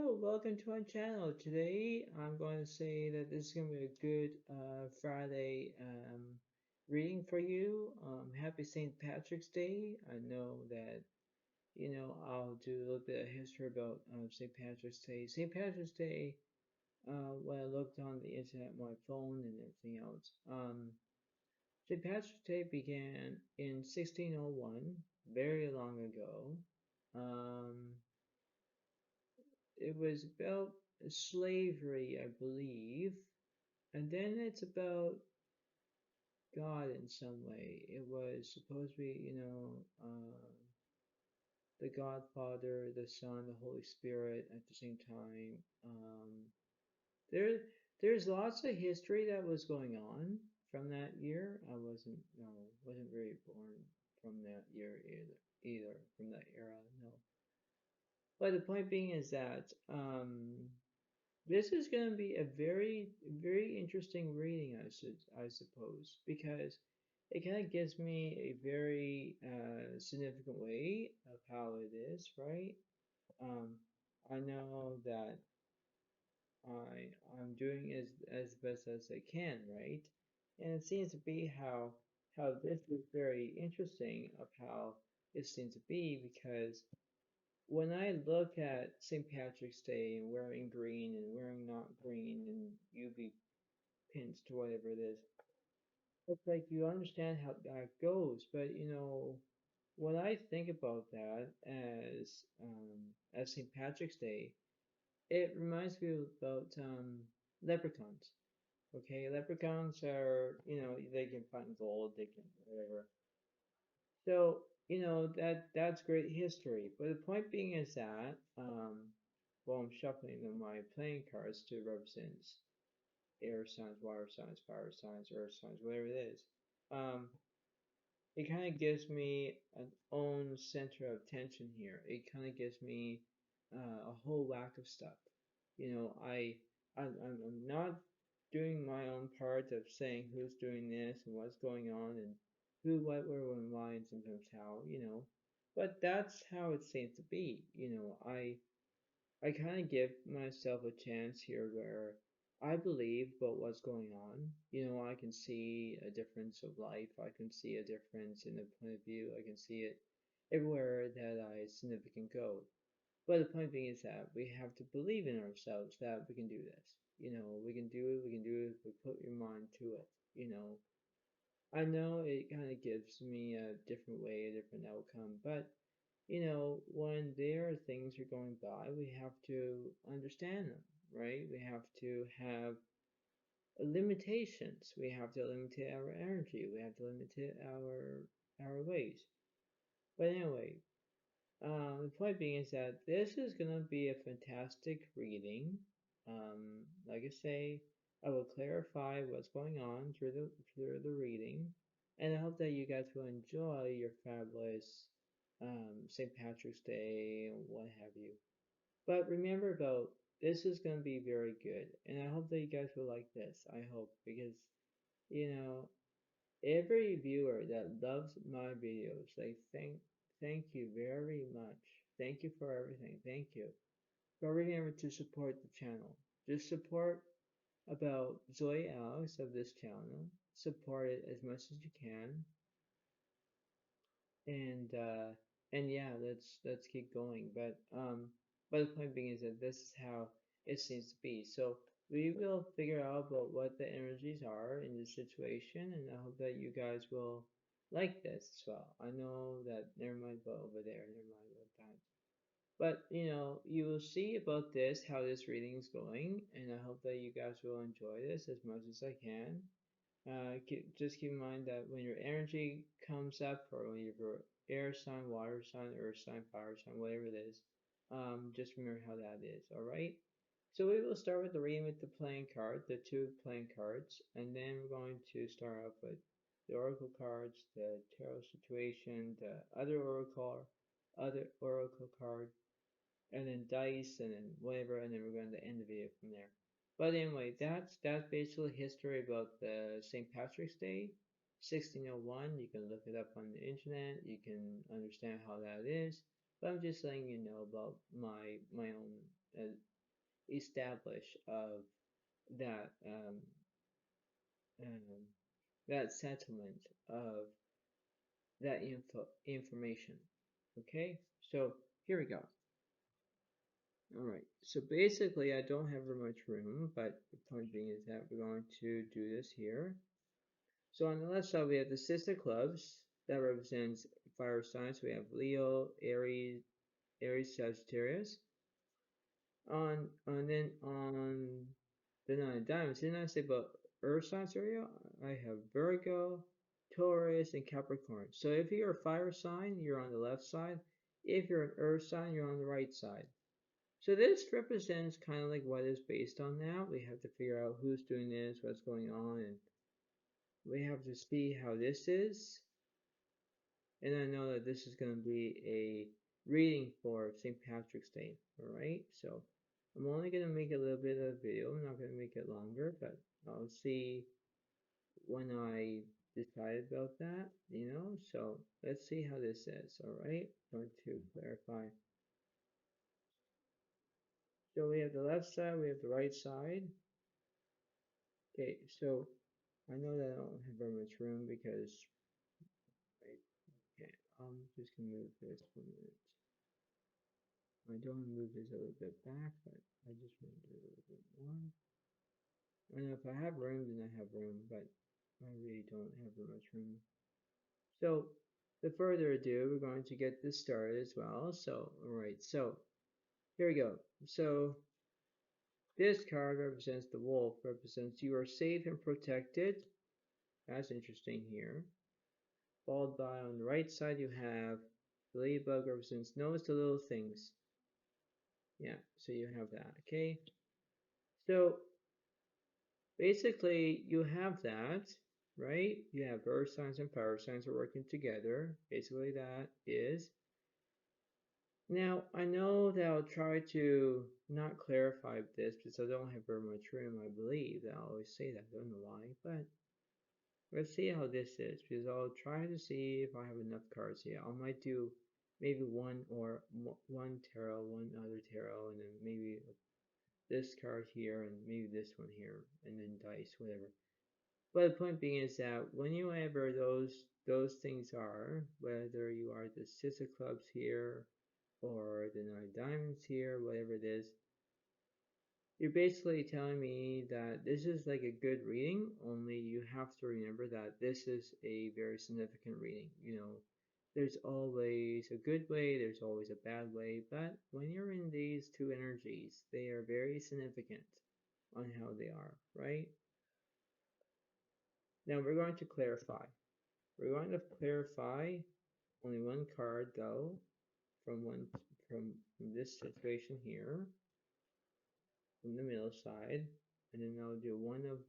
Hello, welcome to my channel. Today I'm going to say that this is going to be a good Friday reading for you. Happy St. Patrick's Day. I know that, I'll do a little bit of history about St. Patrick's Day. St. Patrick's Day, when I looked on the internet, my phone and everything else, St. Patrick's Day began in 1601, very long ago. Um, it was about slavery, I believe, and then it's about God in some way. It was supposed to be, the Godfather, the Son, the Holy Spirit at the same time. There, there's lots of history that was going on from that year. I wasn't, no, wasn't very born from that year either from that era, no. But the point being is that this is going to be a very, very interesting reading, I suppose, because it kind of gives me a very significant way of how it is, right? Um, I know that I'm doing as best as I can, right? And it seems to be how this is very interesting of how it seems to be because when I look at St. Patrick's Day and wearing green and wearing not green and UV pins to whatever it is, it's like you understand how that goes. But when I think about that as St. Patrick's Day, it reminds me about leprechauns. Okay, leprechauns are they can find gold, they can whatever. So, that's great history. But the point being is that, well, I'm shuffling my playing cards to represent air signs, water signs, fire signs, earth signs, whatever it is. Um, it kind of gives me an own center of tension here. It kind of gives me a whole whack of stuff. You know, I'm not doing my own part of saying who's doing this and what's going on and who, what, where, when, why, and sometimes how. But that's how it seems to be. I kind of give myself a chance here where I believe about what's going on. I can see a difference of life. I can see a difference in the point of view. I can see it everywhere that I significant go. But the point being is that we have to believe in ourselves that we can do this. We can do it. We can do it if we put your mind to it. I know it kind of gives me a different way, a different outcome, but when there are things are going by, we have to understand them, right? We have to have limitations. We have to limit our energy. We have to limit our ways. But anyway, the point being is that this is gonna be a fantastic reading. Like I say, I will clarify what's going on through the reading, and I hope that you guys will enjoy your fabulous St. Patrick's Day and what have you. But remember about this is gonna be very good, and I hope that you guys will like this. I hope because you know every viewer that loves my videos, thank you very much. Thank you for everything. Thank you. But remember to support the channel. Just support about Zoe Alex of this channel. Support it as much as you can. And yeah, let's keep going. But the point being is that this is how it seems to be. So we will figure out about what the energies are in this situation, and I hope that you guys will like this as well. I know that never mind about over there, never mind about that. But you will see about this how this reading is going, and I hope that you guys will enjoy this as much as I can. Just keep in mind that when your energy comes up, or when your air sign, water sign, earth sign, fire sign, whatever it is, just remember how that is, alright? So we will start with the reading with the playing card, the two playing cards, and then we're going to start off with the oracle cards, the tarot situation, the other oracle card, and then dice, and then whatever, and then we're going to end the video from there. But anyway, that's basically history about the St. Patrick's Day, 1601. You can look it up on the internet. You can understand how that is. But I'm just letting you know about my own establish of that um, that settlement of that information. Okay, so here we go. All right, so basically I don't have very much room, but the point being is that we're going to do this here. So on the left side we have the sister clubs that represents fire signs. We have Leo, Aries, Sagittarius. Then on the nine of diamonds, didn't I say about earth signs area? I have Virgo, Taurus, and Capricorn. So if you're a fire sign, you're on the left side. If you're an earth sign, you're on the right side. So this represents kind of like what is based on that. We have to figure out who's doing this, what's going on, and we have to see how this is. And I know that this is going to be a reading for St. Patrick's Day, alright? So I'm only going to make a little bit of a video. I'm not going to make it longer, but I'll see when I decide about that, you know? So let's see how this is, alright? Going to clarify. So we have the left side, we have the right side. Okay, so I know that I don't have very much room because, right, okay, I'm just going to move this 1 minute. I don't move this a little bit back, but I just want to do a little bit more. And if I have room, then I have room, but I really don't have that much room. So, without further ado, we're going to get this started as well. So, alright, so here we go. So, this card represents the wolf, represents you are safe and protected. That's interesting here. Followed by on the right side, you have the ladybug represents notice the little things. Yeah, so you have that, okay? So, basically, you have that, right? You have earth signs and fire signs are working together. Basically, that is. Now, I know that I'll try to not clarify this because I don't have very much room, I believe. I always say that, I don't know why, but let's see how this is because I'll try to see if I have enough cards here. I might do maybe one or one tarot, one other tarot, and then maybe this card here and maybe this one here, and then dice, whatever. But the point being is that whenever those things are, whether you are the Six of Clubs here or the Nine of Diamonds here, whatever it is, you're basically telling me that this is like a good reading, only you have to remember that this is a very significant reading. You know, there's always a good way, there's always a bad way, but when you're in these two energies, they are very significant on how they are, right? Now we're going to clarify. We're going to clarify only one card though from this situation here, from the middle side, and then I'll do one of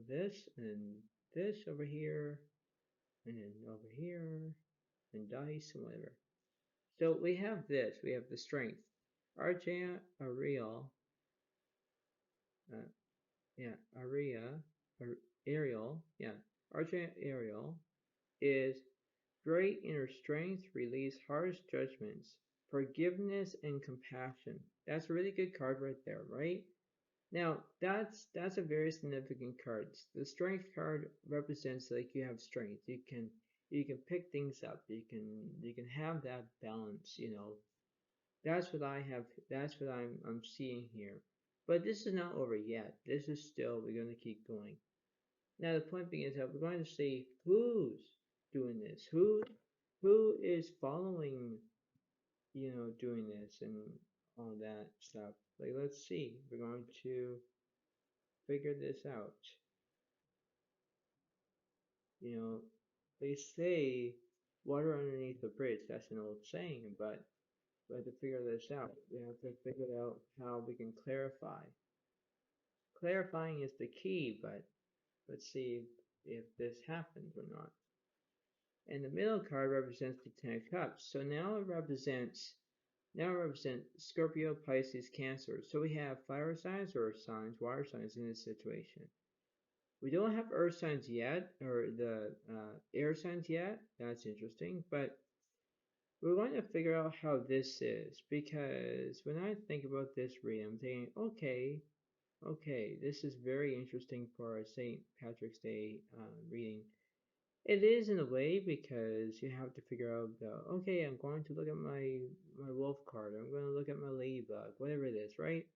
this and this over here, and then over here, and dice and whatever. So we have this. We have the strength. Argent Ariel, uh, yeah, Ariel, yeah, Argent Ariel is great inner strength, release harsh judgments, forgiveness and compassion. That's a really good card right there, right? Now, that's a very significant card. The strength card represents like you have strength. You can pick things up. You can have that balance, you know. That's what I have. That's what I'm seeing here. But this is not over yet. This is still, we're going to keep going. Now the point being is that we're going to see who's doing this, who is following, you know, doing this and all that stuff. Like let's see, we're going to figure this out. You know, they say water underneath the bridge. That's an old saying, but we have to figure this out. We have to figure out how we can clarify. Clarifying is the key, but let's see if this happens or not. And the middle card represents the Ten of Cups. So now it represents Scorpio, Pisces, Cancer. So we have fire signs, earth signs, water signs in this situation. We don't have earth signs yet, or the air signs yet. That's interesting. But we're going to figure out how this is, because when I think about this reading, I'm thinking, okay, this is very interesting for a St. Patrick's Day reading. It is in a way, because you have to figure out, okay, I'm going to look at my wolf card, I'm going to look at my ladybug, whatever it is, right?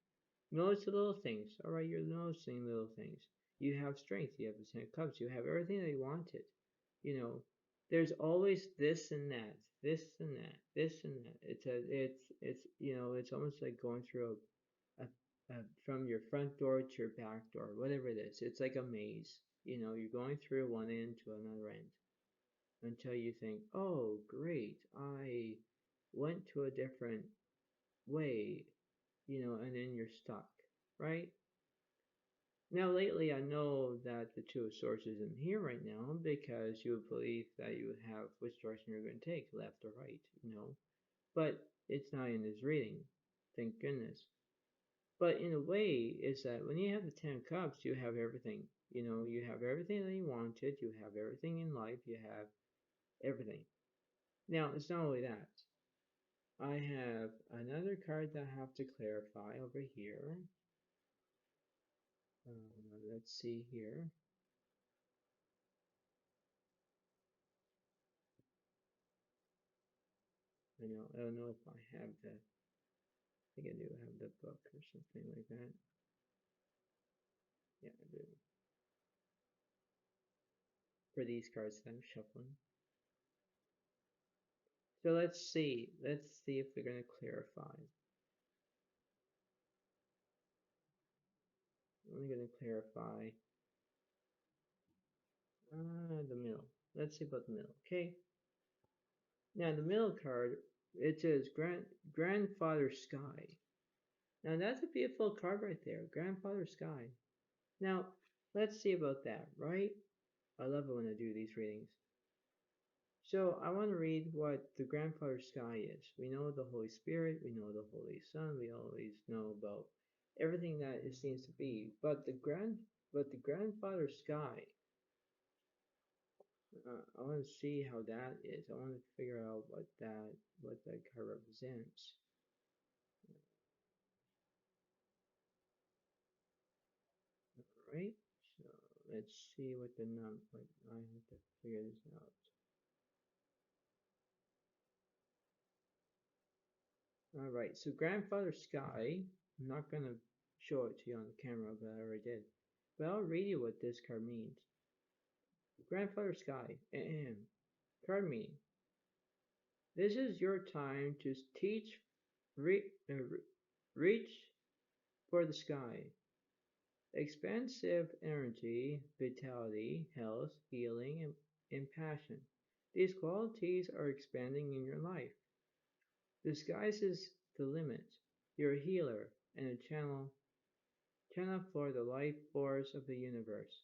Notice the little things. All right, you're noticing little things. You have strength. You have the Ten of Cups. You have everything that you wanted. You know, there's always this and that, this and that, this and that. It's it's almost like going through from your front door to your back door, whatever it is. It's like a maze. You're going through one end to another end until you think, oh, great, I went to a different way, and then you're stuck, right? Now, lately, I know that the Two of Swords isn't here right now because you would believe that you would have which direction you're going to take, left or right. But it's not in this reading, thank goodness. But in a way, is that when you have the Ten of Cups, you have everything. You have everything that you wanted, you have everything in life, you have everything. Now, it's not only that. I have another card that I have to clarify over here. Let's see here. I don't know if I have I think I do have the book or something like that. Yeah, I do. For these cards that I'm shuffling. So let's see. Let's see if we're going to clarify. I'm only going to clarify the middle. Let's see about the middle. Okay. Now the middle card, it says Grandfather Sky. Now that's a beautiful card right there. Grandfather Sky. Now let's see about that, right? I love it when I do these readings. So I want to read what the grandfather sky is. We know the Holy Spirit, we know the Holy Son, we always know about everything that it seems to be. But the grandfather sky, I want to see how that is. I want to figure out what that card represents. All right. So let's see what I have to figure this out. All right, so Grandfather Sky, I'm not going to show it to you on the camera, but I already did. But I'll read you what this card means. Grandfather Sky, card meaning. This is your time to teach, reach for the sky. Expansive energy, vitality, health, healing, and passion. These qualities are expanding in your life. The sky is the limit. You're a healer and a channel for the life force of the universe.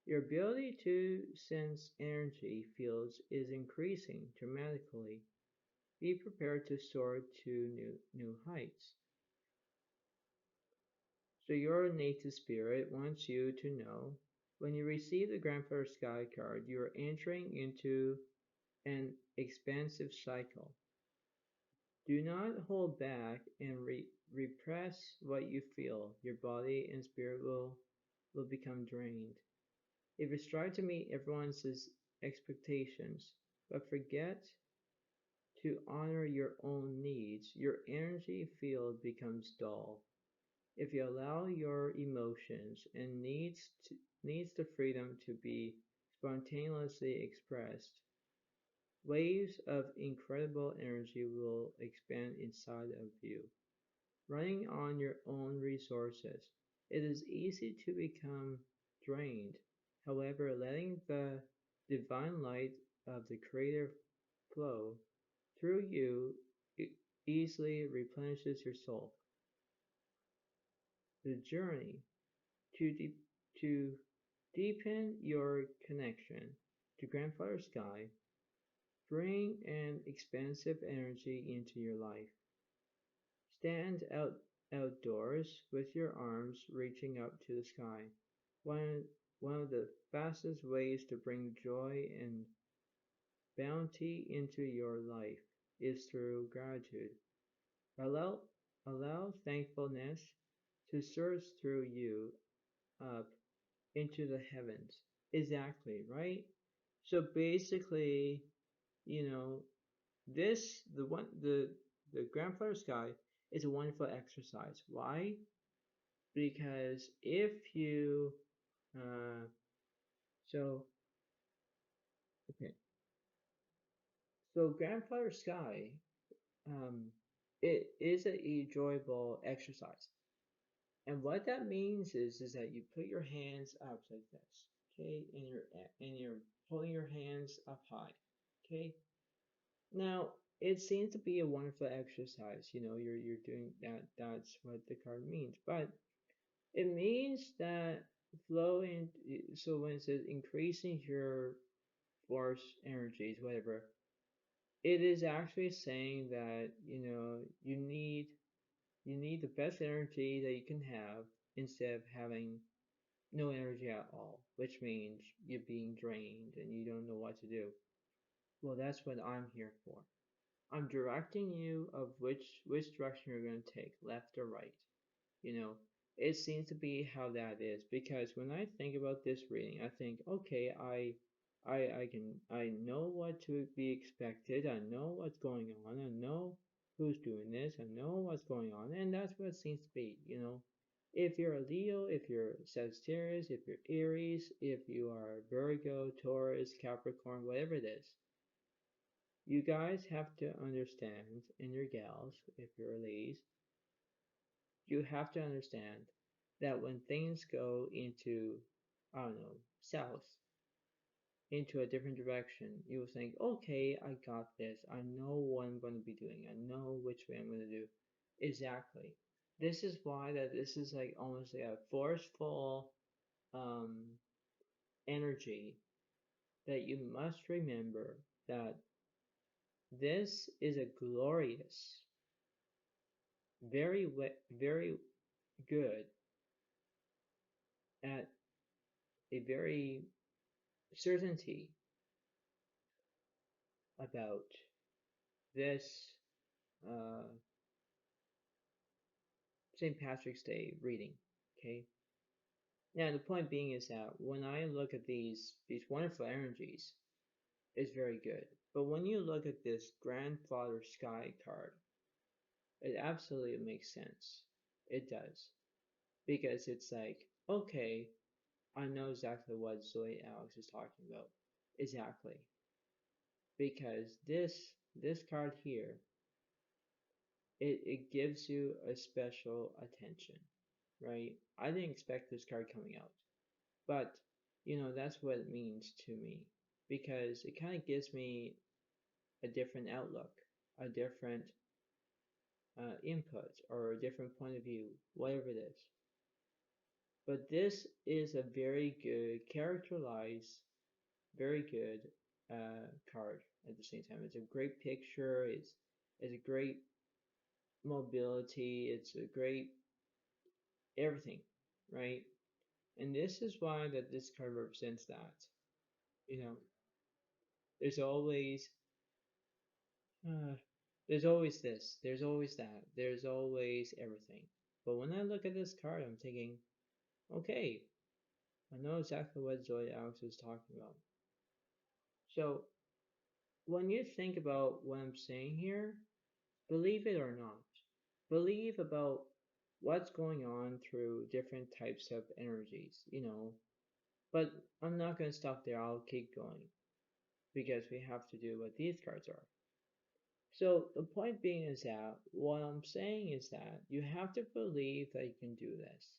Your ability to sense energy fields is increasing dramatically. Be prepared to soar to new heights. So your native spirit wants you to know when you receive the Grandfather Sky card, you are entering into an expansive cycle. Do not hold back and repress what you feel. Your body and spirit will become drained. If you strive to meet everyone's expectations, but forget to honor your own needs, your energy field becomes dull. If you allow your emotions and needs the freedom to be spontaneously expressed, waves of incredible energy will expand inside of you. Running on your own resources, it is easy to become drained. However, letting the divine light of the Creator flow through you easily replenishes your soul. The journey to, to deepen your connection to Grandfather Sky, bring an expansive energy into your life. Stand outdoors with your arms reaching up to the sky. One, one of the fastest ways to bring joy and bounty into your life. is through gratitude. Allow, allow thankfulness to surge through you up into the heavens. Exactly, right? So basically, you know, this the grandfather sky is a wonderful exercise. Why? Because if you uh, so okay, so grandfather sky um, it is an enjoyable exercise. And what that means is that you put your hands up like this, okay, and you're holding your hands up high, okay. Now it seems to be a wonderful exercise. You're doing that. That's what the card means, but it means that flow in. So when it says increasing your force energies, whatever, it is actually saying that you need the best energy that you can have instead of having no energy at all, which means you're being drained and you don't know what to do. Well, that's what I'm here for. I'm directing you of which direction you're going to take, left or right. You know, it seems to be how that is because when I think about this reading, I think, okay, I know what to be expected. I know what's going on. I know who's doing this. I know what's going on, and that's what it seems to be. If you're a Leo, if you're Sagittarius, if you're Aries, if you are Virgo, Taurus, Capricorn, whatever it is, you guys have to understand, and your gals, if you're ladies, you have to understand that when things go into, I don't know, south, into a different direction, you will think, okay, I got this. I know what I'm going to be doing. I know which way I'm going to do. Exactly. This is why that this is like almost like a forceful um, energy that you must remember that this is a glorious, very good at a very certainty about this uh, St. Patrick's Day reading. Okay. Now the point being is that when I look at these wonderful energies, it's very good. But when you look at this Grandfather Sky card, it absolutely makes sense. It does because it's like, okay, I know exactly what Zoe Alex is talking about. Exactly. Because this card here, it gives you a special attention, right? I didn't expect this card coming out, but that's what it means to me because it kind of gives me a different outlook, a different input, or a different point of view, whatever it is. But this is a very good characterized, very good card at the same time. It's a great picture. It's a great mobility. It's a great everything, right? And this is why that this card represents that. You know, there's always uh, there's always this, there's always that, there's always everything. But when I look at this card, I'm thinking, okay, I know exactly what Zoe Alex is talking about. So when you think about what I'm saying here, believe it or not, believe about what's going on through different types of energies. But I'm not going to stop there. I'll keep going because we have to do what these cards are. So the point being is that what I'm saying is that you have to believe that you can do this.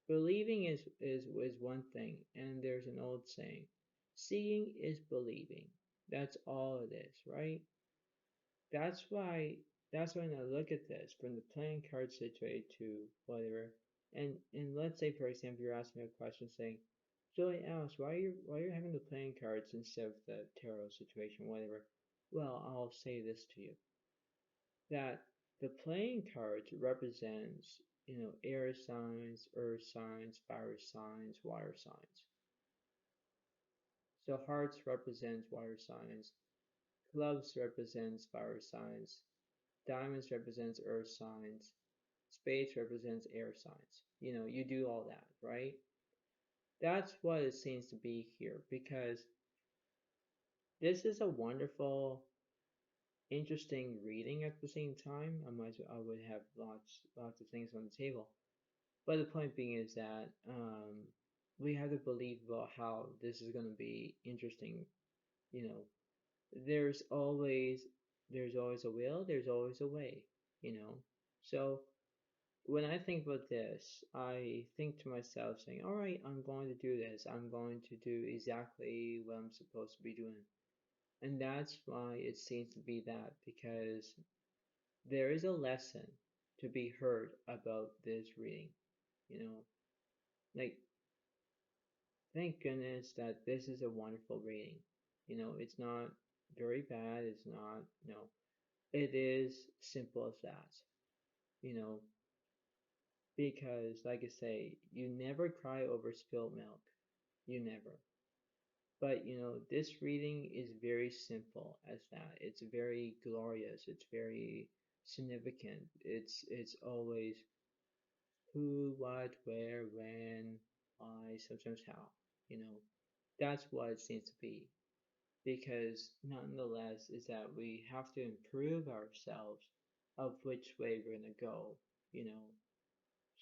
Believing is one thing, and there's an old saying, seeing is believing. That's all it is, right? That's why when I look at this from the playing card situation to whatever, and let's say for example you're asking me a question saying, Joey Alice, why are you having the playing cards instead of the tarot situation, whatever? Well, I'll say this to you that the playing cards represents air signs, earth signs, fire signs, water signs. So hearts represents water signs, Clubs represents fire signs, diamonds represents earth signs, spades represents air signs. You do all that, right? That's what it seems to be here because this is a wonderful, interesting reading at the same time. I would have lots of things on the table. But the point being is that we have to believe about how this is going to be interesting. You know, there's always there's always a will, there's always a way. You know, so when I think about this, I think to myself saying, all right, I'm going to do this. I'm going to do exactly what I'm supposed to be doing. And that's why it seems to be that, because there is a lesson to be heard about this reading. You know, like, thank goodness that this is a wonderful reading. It's not very bad. It's not, it is simple as that. You know, because, like I say, you never cry over spilled milk. You never. But, this reading is very simple as that. It's very glorious. It's very significant. It's always who, what, where, when, why, sometimes how. You know, that's what it seems to be. Because nonetheless is that we have to improve ourselves of which way we're gonna go, you know.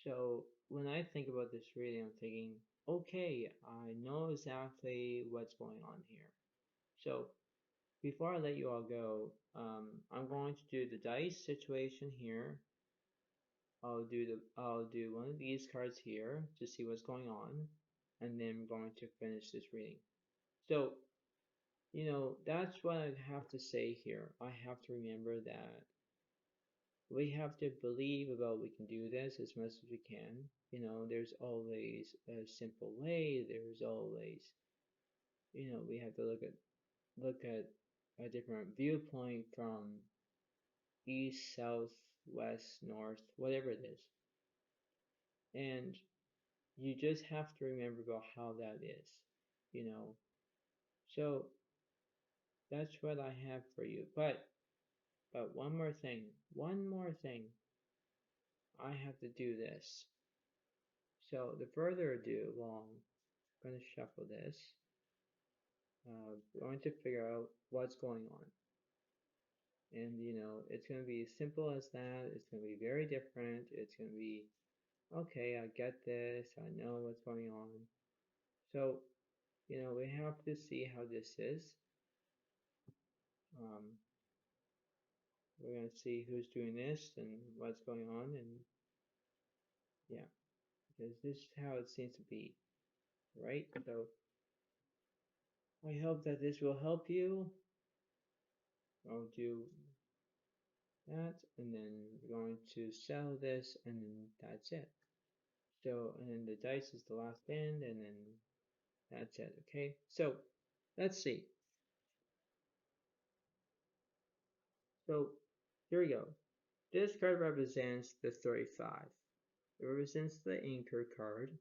So when I think about this reading, I'm thinking, okay, I know exactly what's going on here. So before I let you all go, I'm going to do the dice situation here. I'll do one of these cards here to see what's going on, and then I'm going to finish this reading. So, that's what I have to say here. I have to remember that we have to believe about we can do this as much as we can. There's always a simple way. There's always, we have to look at a different viewpoint from east, south, west, north, whatever it is. And you just have to remember about how that is, you know. So that's what I have for you. But one more thing, I have to do this. So the further ado, well, I'm going to shuffle this. Going to figure out what's going on. And it's going to be as simple as that. It's going to be very different. It's going to be, okay, I get this. I know what's going on. So, we have to see how this is. Um, we're going to see who's doing this and what's going on. And yeah, because this is how it seems to be, right? So I hope that this will help you. I'll do that, and then we're going to sell this, and then that's it. So, and then the dice is the last end, and then that's it, okay? So, let's see. So, here we go. This card represents the 35. It represents the anchor card.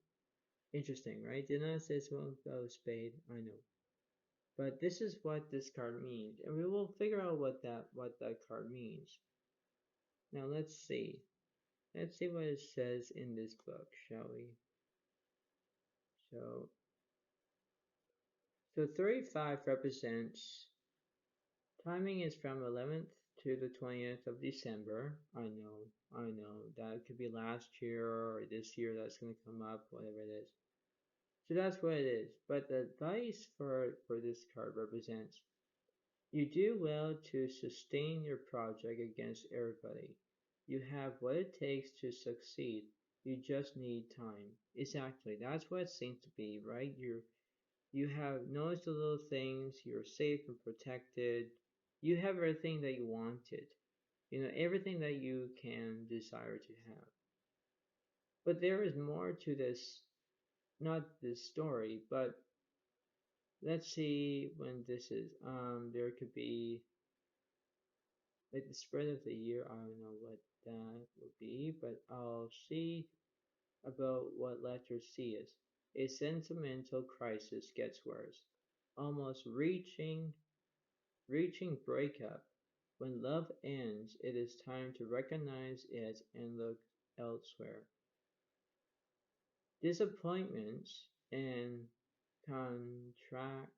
Interesting, right? Did not say it's one of spade, I know. But this is what this card means, and we will figure out what that card means. Now let's see. Let's see what it says in this book, shall we? So 35 represents timing is from 11th to the 20th of December. I know. That could be last year or this year that's going to come up, whatever it is. So that's what it is. But the dice for this card represents you do well to sustain your project against everybody. You have what it takes to succeed. You just need time. Exactly. That's what it seems to be, right? You have noticed the little things, you're safe and protected. You have everything that you wanted. Everything that you can desire to have. But there is more to this, not this story, but let's see when this is. There could be like the spread of the year. I don't know what that would be, but I'll see about what letter C is. A sentimental crisis gets worse, almost reaching reaching breakup. When love ends, it is time to recognize it and look elsewhere. Disappointments and contract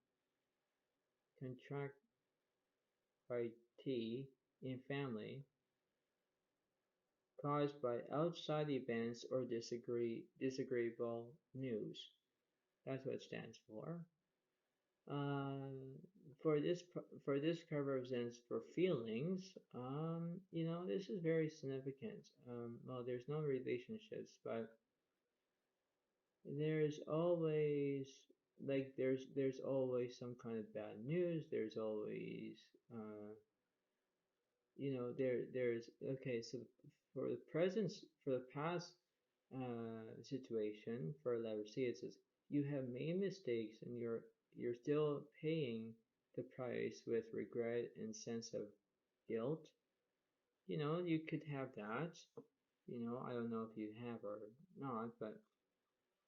contractility in family caused by outside events or disagreeable news. That's what it stands for. Um, for this card represents for feelings. This is very significant. Well, there's no relationships, but there's always there's always some kind of bad news. There's always uh, there's okay. So for the past situation for letter C, it says you have made mistakes and you're still paying the price with regret and sense of guilt. You could have that. I don't know if you have or not, but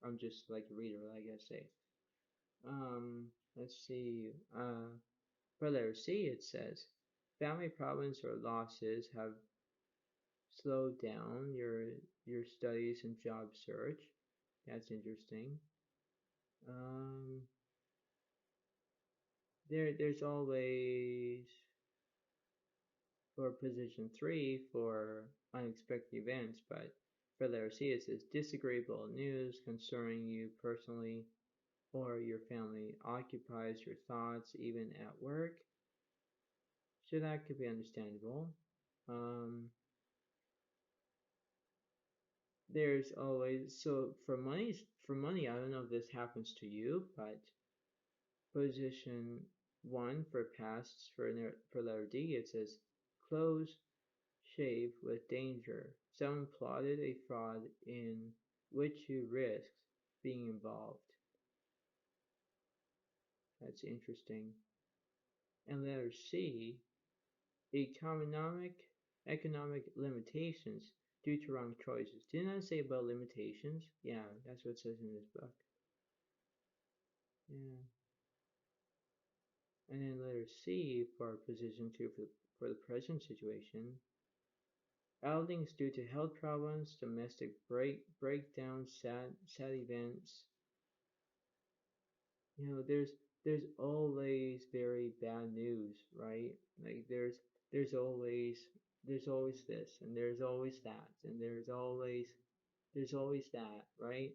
I'm just like a reader, like I say. Let's see. For letter C, it says family problems or losses have slowed down your studies and job search. That's interesting. Um, there's always for position 3 for unexpected events, but for letter C it says disagreeable news concerning you personally or your family occupies your thoughts even at work. So that could be understandable. Um, there's always for money. I don't know if this happens to you, but position 1 for pasts for letter D it says close shave with danger. Someone plotted a fraud in which you risked being involved. That's interesting. And letter C, economic limitations due to wrong choices. Didn't I say about limitations? Yeah, that's what it says in this book. Yeah. And then letter C for position 2 for the present situation. Outings due to health problems, domestic breakdowns, sad events. There's always very bad news, right? Like there's always there's always this and there's always that and there's always that, right?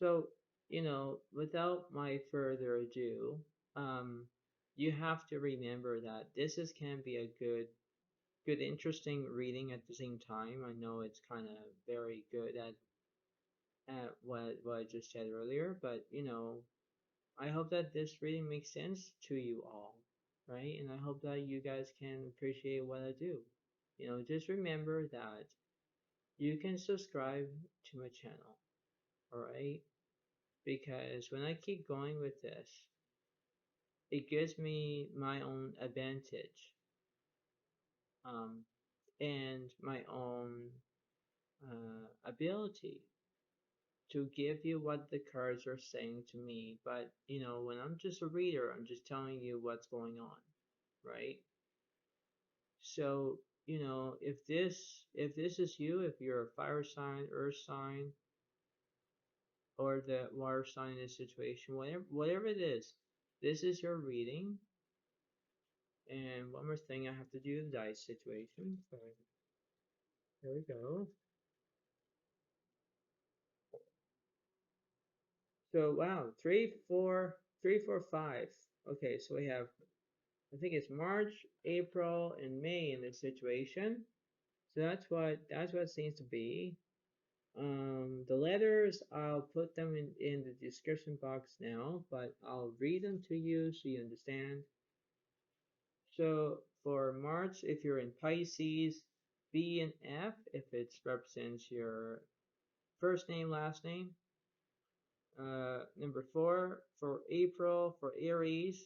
So, without my further ado, um, you have to remember that this is can be a good interesting reading at the same time. I know it's kind of very good at what I just said earlier, but I hope that this reading makes sense to you all, right? And I hope that you guys can appreciate what I do. Just remember that you can subscribe to my channel, all right? Because when I keep going with this, it gives me my own advantage, um, and my own ability to give you what the cards are saying to me. But when I'm just a reader, I'm just telling you what's going on, right? So, if this is you, if you're a fire sign, earth sign, or the water sign in this situation, whatever it is, this is your reading. And one more thing, I have to do the dice situation. So there we go. So wow, three, four, five. Okay, so we have, I think it's March, April, and May in this situation. So that's what it seems to be. The letters, I'll put them in the description box now, but I'll read them to you so you understand. So for March, if you're in Pisces, B and F, if it represents your first name, last name. Number 4, for April, for Aries,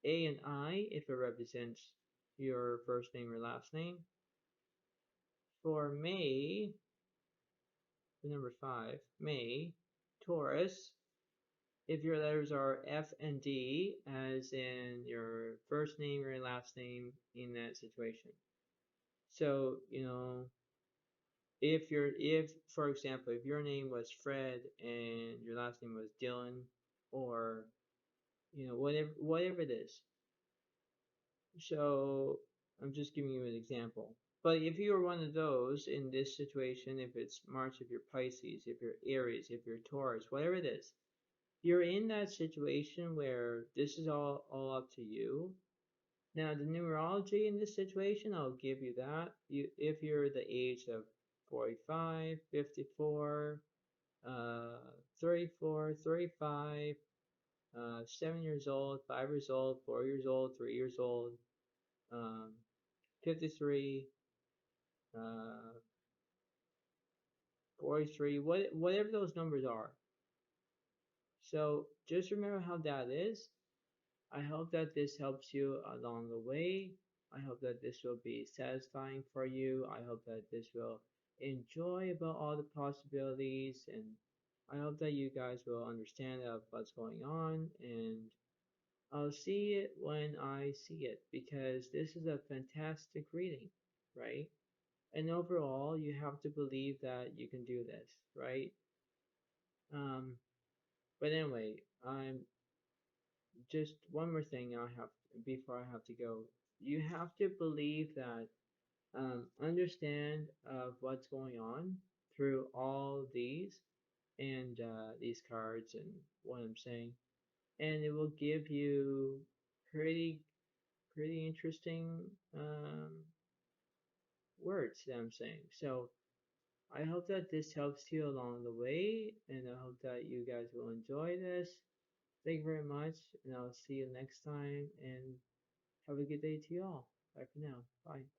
A and I, if it represents your first name or last name. For May, number 5, May, Taurus, if your letters are F and D, as in your first name or your last name in that situation. So, if for example, if your name was Fred and your last name was Dylan, or whatever it is. So I'm just giving you an example. But if you are one of those in this situation, if it's March, if you're Pisces, if you're Aries, if you're Taurus, whatever it is, you're in that situation where this is all up to you. Now, the numerology in this situation, I'll give you that. If you're the age of 45, 54, 34, 35, 7 years old, 5 years old, 4 years old, 3 years old, um, 53, uh, 43, whatever those numbers are. So just remember how that is. I hope that this helps you along the way. I hope that this will be satisfying for you. I hope that this will enjoy about all the possibilities, and I hope that you guys will understand of what's going on, and I'll see it when I see it, because this is a fantastic reading, right? And overall, you have to believe that you can do this, right? Um, but anyway, I'm just one more thing I have before I have to go. You have to believe that, understand of what's going on through all these and these cards and what I'm saying, and it will give you pretty interesting words that I'm saying. So I hope that this helps you along the way, and I hope that you guys will enjoy this. Thank you very much, and I'll see you next time, and have a good day to you all. Bye for now. Bye.